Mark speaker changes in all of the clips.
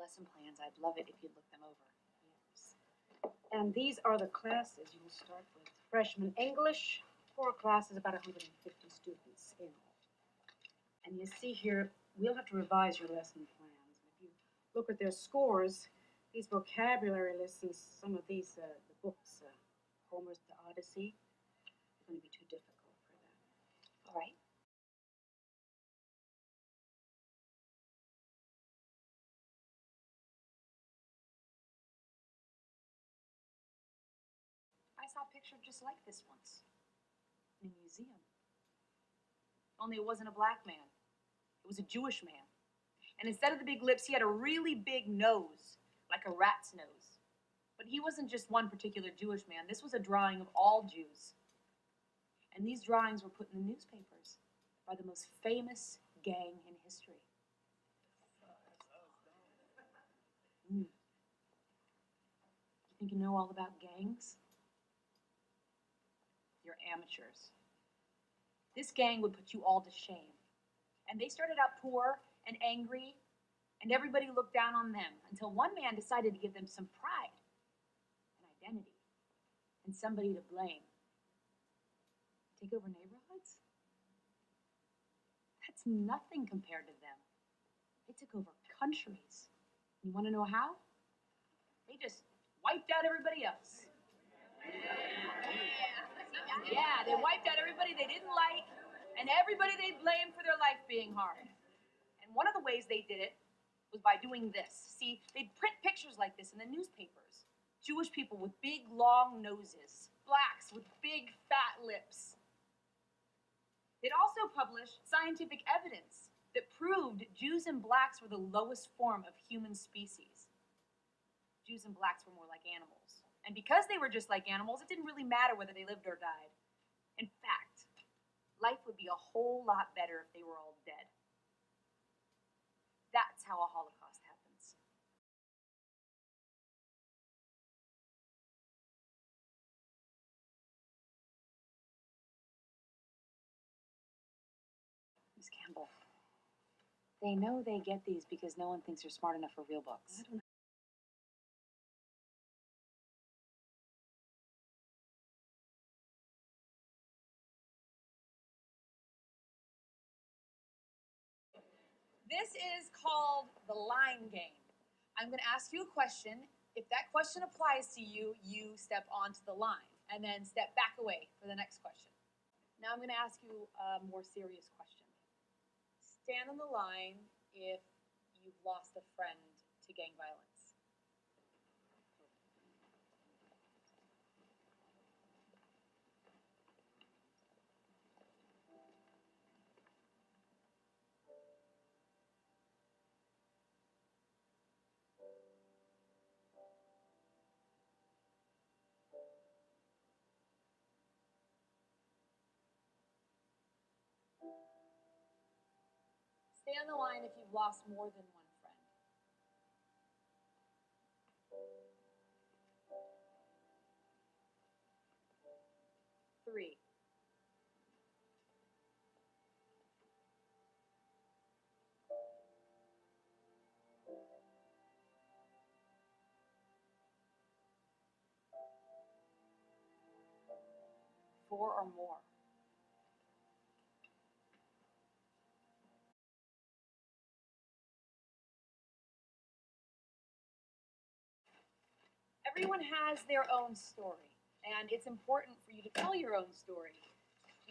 Speaker 1: lesson plans. I'd love it if you'd look them over.
Speaker 2: Yes. And these are the classes you will start with. Freshman English, 4 classes, about 150 students in all. And you see here, we'll have to revise your lesson plans. If you look at their scores, these vocabulary lists and some of these the books, Homer's The Odyssey, are going to be too difficult for them.
Speaker 1: All right. I saw a picture just like this once in a museum. Only it wasn't a black man. It was a Jewish man. And instead of the big lips, he had a really big nose, like a rat's nose. But he wasn't just one particular Jewish man. This was a drawing of all Jews. And these drawings were put in the newspapers by the most famous gang in history. You think you know all about gangs? You're amateurs. This gang would put you all to shame. And they started out poor and angry, and everybody looked down on them until one man decided to give them some pride, an identity, and somebody to blame. Take over neighborhoods? That's nothing compared to them. They took over countries. You want to know how? They just wiped out everybody else. Yeah, they wiped out everybody they didn't like and everybody they blamed for their life being hard. And one of the ways they did it was by doing this. See, they'd print pictures like this in the newspapers. Jewish people with big, long noses. Blacks with big, fat lips. They'd also publish scientific evidence that proved Jews and blacks were the lowest form of human species. Jews and blacks were more like animals. And because they were just like animals, it didn't really matter whether they lived or died. In fact, life would be a whole lot better if they were all dead. That's how a Holocaust happens. Miss Campbell, they know they get these because no one thinks you're smart enough for real books. This is called the line game. I'm going to ask you a question. If that question applies to you, you step onto the line and then step back away for the next question. Now I'm going to ask you a more serious question. Stand on the line if you've lost a friend to gang violence. Stay on the line if you've lost more than one friend. 3. 4 or more. Everyone has their own story, and it's important for you to tell your own story,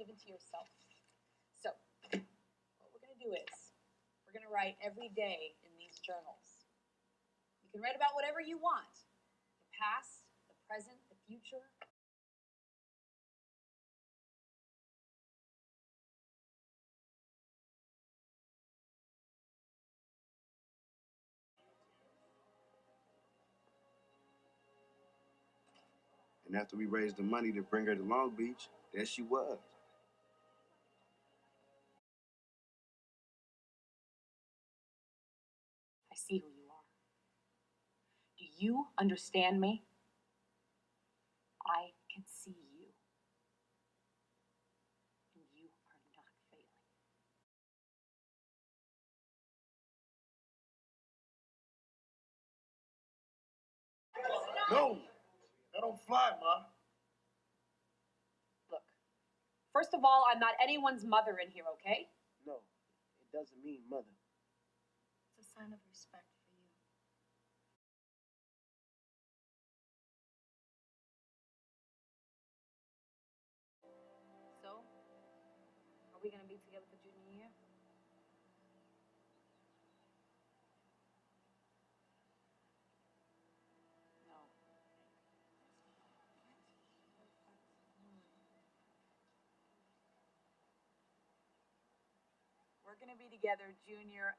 Speaker 1: even to yourself. So, what we're going to do is, we're going to write every day in these journals. You can write about whatever you want, the past, the present, the future.
Speaker 3: And after we raised the money to bring her to Long Beach, there she was.
Speaker 1: I see who you are. Do you understand me? I can see you.
Speaker 4: No, that don't fly, Ma.
Speaker 1: Look, first of all, I'm not anyone's mother in here, okay?
Speaker 4: No, it doesn't mean mother.
Speaker 2: It's a sign of respect for you.
Speaker 1: So, are we gonna be together for junior year? No. We're gonna be together junior